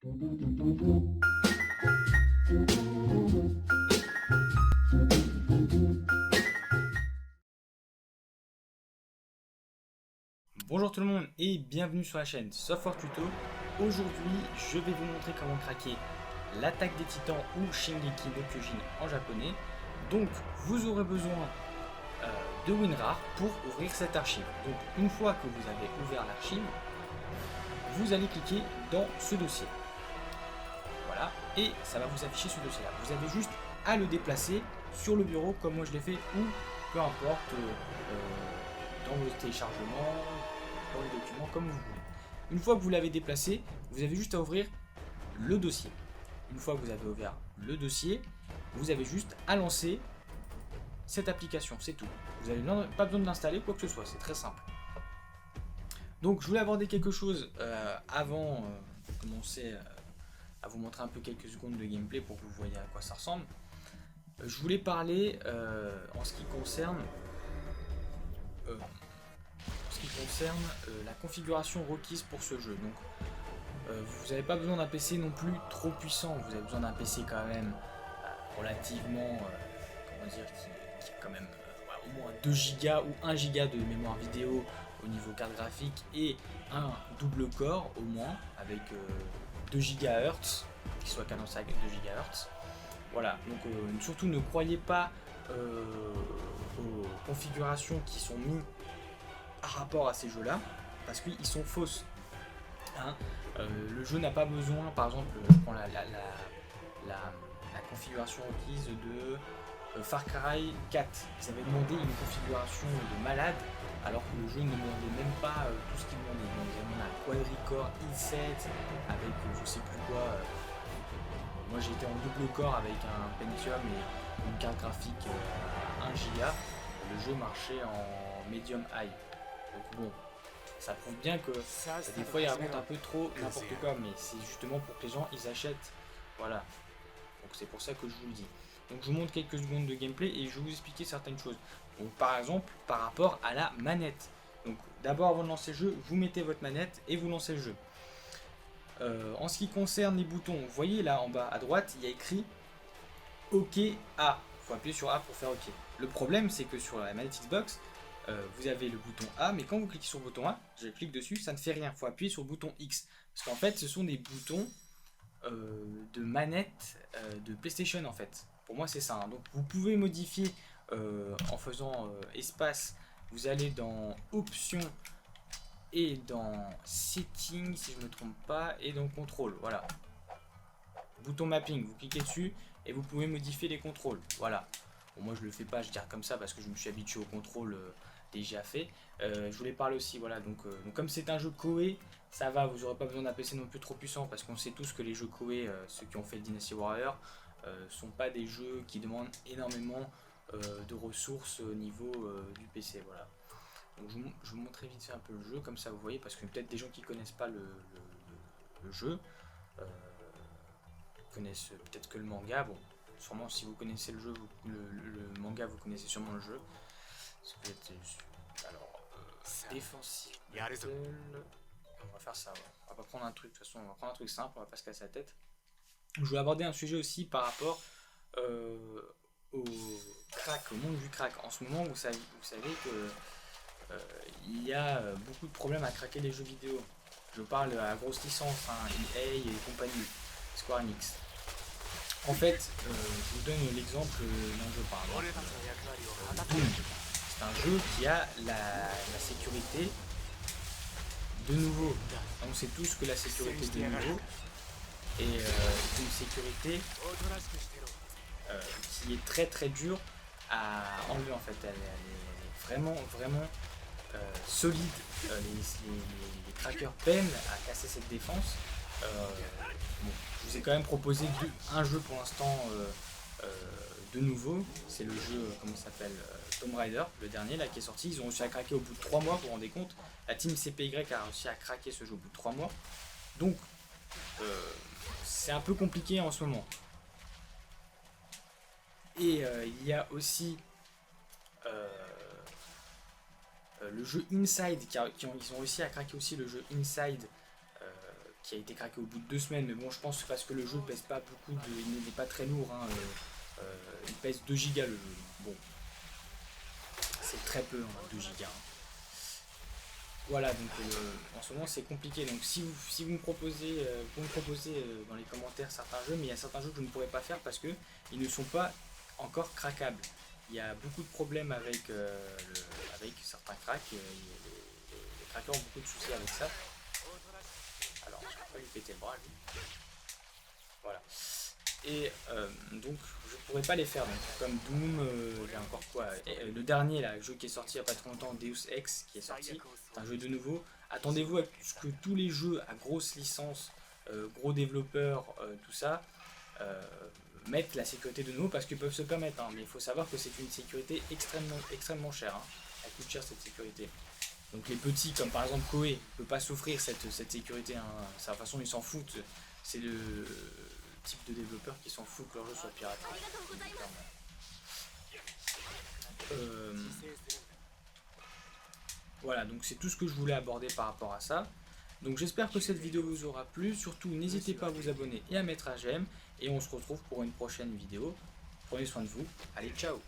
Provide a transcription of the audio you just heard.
Bonjour tout le monde et bienvenue sur la chaîne Software Tuto. Aujourd'hui, je vais vous montrer comment craquer l'attaque des titans ou Shingeki no Kyojin en japonais. Donc, vous aurez besoin de WinRAR pour ouvrir cette archive. Donc, une fois que vous avez ouvert l'archive, vous allez cliquer dans ce dossier. Voilà, et ça va vous afficher ce dossier-là. Vous avez juste à le déplacer sur le bureau comme moi je l'ai fait ou peu importe dans vos téléchargements, dans les documents, comme vous voulez. Une fois que vous l'avez déplacé, vous avez juste à ouvrir le dossier. Une fois que vous avez ouvert le dossier, vous avez juste à lancer cette application, c'est tout. Vous n'avez pas besoin de l'installer, quoi que ce soit, c'est très simple. Donc je voulais aborder quelque chose avant de commencer à vous montrer un peu quelques secondes de gameplay pour que vous voyez à quoi ça ressemble. Je voulais parler en ce qui concerne la configuration requise pour ce jeu. Donc vous n'avez pas besoin d'un PC non plus trop puissant, vous avez besoin d'un PC quand même relativement, comment dire, qui est quand même au moins 2 Go ou 1 Go de mémoire vidéo au niveau carte graphique et un double core au moins avec 2 GHz qui soit cadencé avec 2 GHz. Voilà, donc surtout ne croyez pas aux configurations qui sont mises par rapport à ces jeux-là, parce qu'ils sont fausses. Hein, le jeu n'a pas besoin, par exemple, je prends la configuration requise de Far Cry 4. Ils avaient demandé une configuration de malade, alors que le jeu ne demandait même pas tout ce qu'il demandait. Ils avaient un quadricore i7 avec je sais plus quoi. Moi j'étais en double core avec un Pentium et une carte graphique à 1 Go. Le jeu marchait en medium high. Donc bon, ça prouve bien que des fois il raconte un peu trop n'importe quoi, mais c'est justement pour que les gens ils achètent. Voilà. Donc c'est pour ça que je vous le dis. Donc je vous montre quelques secondes de gameplay et je vais vous expliquer certaines choses. Donc par exemple par rapport à la manette. Donc d'abord avant de lancer le jeu, vous mettez votre manette et vous lancez le jeu. En ce qui concerne les boutons, vous voyez là en bas à droite, il y a écrit OK A. Il faut appuyer sur A pour faire OK. Le problème, c'est que sur la manette Xbox, vous avez le bouton A, mais quand vous cliquez sur le bouton A, je clique dessus, ça ne fait rien. Il faut appuyer sur le bouton X. Parce qu'en fait, ce sont des boutons de manette de PlayStation en fait. Pour moi, c'est ça. Hein. Donc vous pouvez modifier en faisant espace. Vous allez dans Options et dans Settings si je me trompe pas et dans Contrôle, voilà. Bouton Mapping, vous cliquez dessus et vous pouvez modifier les contrôles, voilà. Bon, moi je le fais pas, je dirais comme ça parce que je me suis habitué au contrôle déjà fait. Je voulais parler aussi, voilà, donc comme c'est un jeu Koei, ça va, vous n'aurez pas besoin d'un PC non plus trop puissant parce qu'on sait tous que les jeux Koei, ceux qui ont fait Dynasty Warrior, sont pas des jeux qui demandent énormément de ressources au niveau du PC, voilà. Donc je vais vous montrer vite fait un peu le jeu, comme ça vous voyez, parce que peut-être des gens qui connaissent pas le jeu connaissent peut-être que le manga. Bon, sûrement si vous connaissez le jeu, le manga, vous connaissez sûrement le jeu. Alors, défensif. On va faire ça. Ouais. On va pas prendre un truc, de toute façon, on va prendre un truc simple, on va pas se casser la tête. Je voulais aborder un sujet aussi par rapport au crack, au monde du crack. En ce moment, vous savez que il y a beaucoup de problèmes à craquer les jeux vidéo. Je parle à grosse licence, hein, EA et compagnie, Square Enix. En fait, je vous donne l'exemple d'un jeu par exemple. Doom. C'est un jeu qui a la sécurité de nouveau. On sait tous que la sécurité de nouveau est une sécurité qui est très très dure à enlever en fait. Elle est vraiment solide. Les crackers peinent à casser cette défense. Bon, je vous ai quand même proposé un jeu pour l'instant de nouveau. C'est le jeu, comment il s'appelle, Tomb Raider, le dernier là qui est sorti. Ils ont réussi à craquer au bout de 3 mois, vous vous rendez compte. La team CPY a réussi à craquer ce jeu au bout de 3 mois. Donc c'est un peu compliqué en ce moment. Et il y a aussi le jeu Inside, ils ont réussi à craquer aussi le jeu Inside, qui a été craqué au bout de 2 semaines, mais bon je pense parce que le jeu pèse pas beaucoup, il n'est pas très lourd, hein, il pèse 2 gigas le jeu, bon c'est très peu, hein, 2 gigas. Hein. Voilà, donc en ce moment c'est compliqué, donc si vous me proposez, vous me proposez dans les commentaires certains jeux, mais il y a certains jeux que je ne pourrais pas faire parce que ils ne sont pas encore craquables. Il y a beaucoup de problèmes avec, avec certains cracks, les craqueurs ont beaucoup de soucis avec ça. Alors, je ne vais pas lui péter le bras lui. Voilà. Et donc je pourrais pas les faire, donc, comme Doom, il y a encore quoi, le dernier là, le jeu qui est sorti il n'y a pas très longtemps, Deus Ex qui est sorti, c'est un jeu de nouveau. Attendez-vous à ce que tous les jeux à grosse licence, gros développeurs, tout ça, mettent la sécurité de nouveau parce qu'ils peuvent se permettre, hein, mais il faut savoir que c'est une sécurité extrêmement chère, hein. Elle coûte cher cette sécurité. Donc les petits comme par exemple Koei ne peut pas s'offrir cette sécurité, hein. De toute façon ils s'en foutent, c'est le type de développeurs qui s'en foutent que leur jeu soit piraté. Voilà, donc c'est tout ce que je voulais aborder par rapport à ça. Donc j'espère que cette vidéo vous aura plu, surtout n'hésitez pas à vous abonner et à mettre un j'aime, et on se retrouve pour une prochaine vidéo. Prenez soin de vous, allez ciao!